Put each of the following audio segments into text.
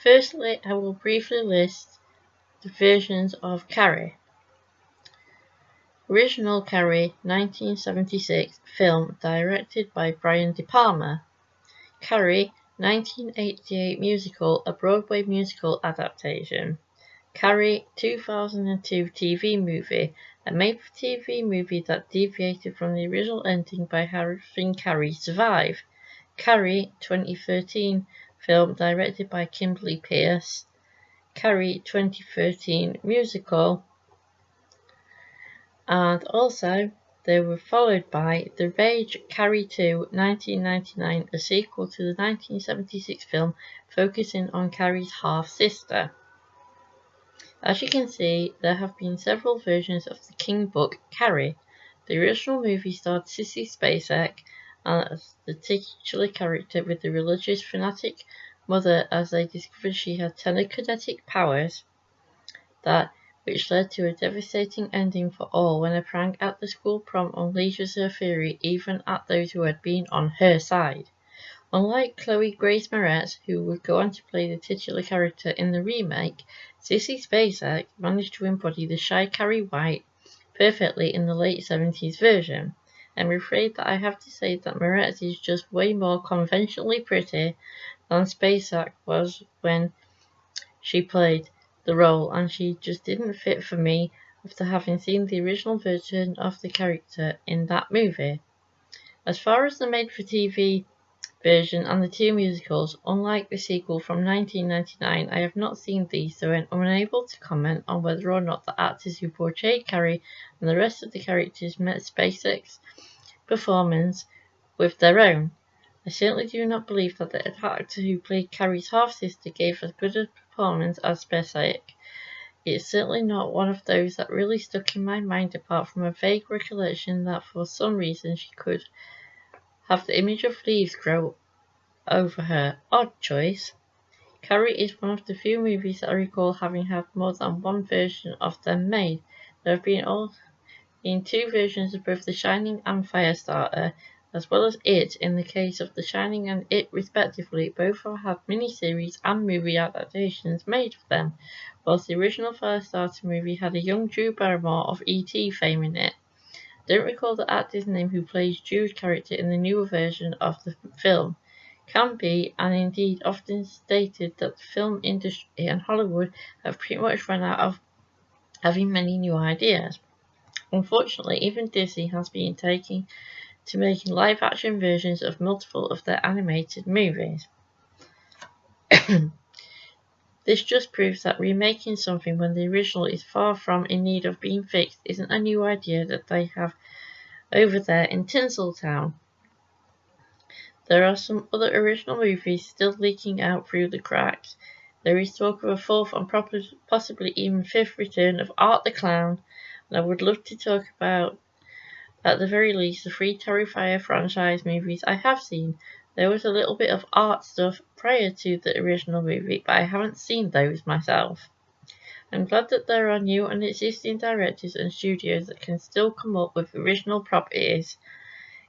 Firstly, I will briefly list the versions of Carrie. Original Carrie, 1976 film directed by Brian De Palma. Carrie, 1988 musical, a Broadway musical adaptation. Carrie, 2002 TV movie, a made-for-TV movie that deviated from the original ending by having Carrie survive. Carrie, 2013 film directed by Kimberly Peirce. Carrie, 2013 musical. And also, they were followed by The Rage Carrie 2, 1999, a sequel to the 1976 film focusing on Carrie's half-sister. As you can see, there have been several versions of the King book Carrie. The original movie starred Sissy Spacek as the titular character with the religious fanatic mother as they discovered she had telekinetic powers which led to a devastating ending for all when a prank at the school prom unleashes her fury even at those who had been on her side. Unlike Chloe Grace Moretz, who would go on to play the titular character in the remake, Sissy Spacek managed to embody the shy Carrie White perfectly in the late 70s version. I'm afraid that I have to say that Moretz is just way more conventionally pretty than Spacek was when she played the role, and she just didn't fit for me after having seen the original version of the character in that movie. As far as the made-for-TV version and the two musicals, unlike the sequel from 1999, I have not seen these, so I'm unable to comment on whether or not the actors who portrayed Carrie and the rest of the characters met Spacek's performance with their own. I certainly do not believe that the actor who played Carrie's half-sister gave as good a performance as Spacek. It's certainly not one of those that really stuck in my mind apart from a vague recollection that for some reason she could have the image of leaves grow over her. Odd choice. Carrie is one of the few movies that I recall having had more than one version of them made. There have been two versions of both The Shining and Firestarter, as well as It. In the case of The Shining and It respectively, both have had miniseries and movie adaptations made of them, whilst the original Firestarter movie had a young Drew Barrymore of E.T. fame in it. I don't recall the actor's name who plays Drew's character in the newer version of the film. Can be, and indeed often stated, that the film industry and Hollywood have pretty much run out of having many new ideas. Unfortunately, even Disney has been taking to making live-action versions of multiple of their animated movies. This just proves that remaking something when the original is far from in need of being fixed isn't a new idea that they have over there in Tinseltown. There are some other original movies still leaking out through the cracks. There is talk of a fourth and possibly even fifth return of Art the Clown, and I would love to talk about, at the very least, the three Terrifier franchise movies I have seen. There was a little bit of art stuff prior to the original movie, but I haven't seen those myself. I'm glad that there are new and existing directors and studios that can still come up with original properties.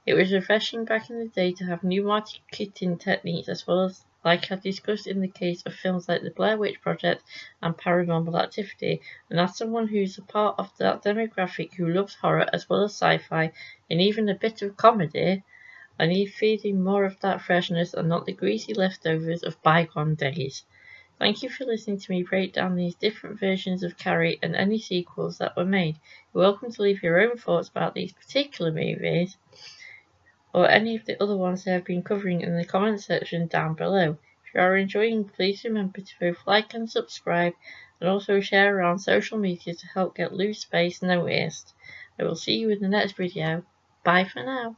It was refreshing back in the day to have new marketing techniques as well as, like I discussed in the case of films like The Blair Witch Project and Paranormal Activity, and as someone who's a part of that demographic who loves horror as well as sci-fi and even a bit of comedy, I need feeding more of that freshness and not the greasy leftovers of bygone days. Thank you for listening to me break down these different versions of Carrie and any sequels that were made. You're welcome to leave your own thoughts about these particular movies or any of the other ones I have been covering in the comment section down below. If you are enjoying, please remember to both like and subscribe, and also share around social media to help get Loose Space noticed. I will see you in the next video. Bye for now.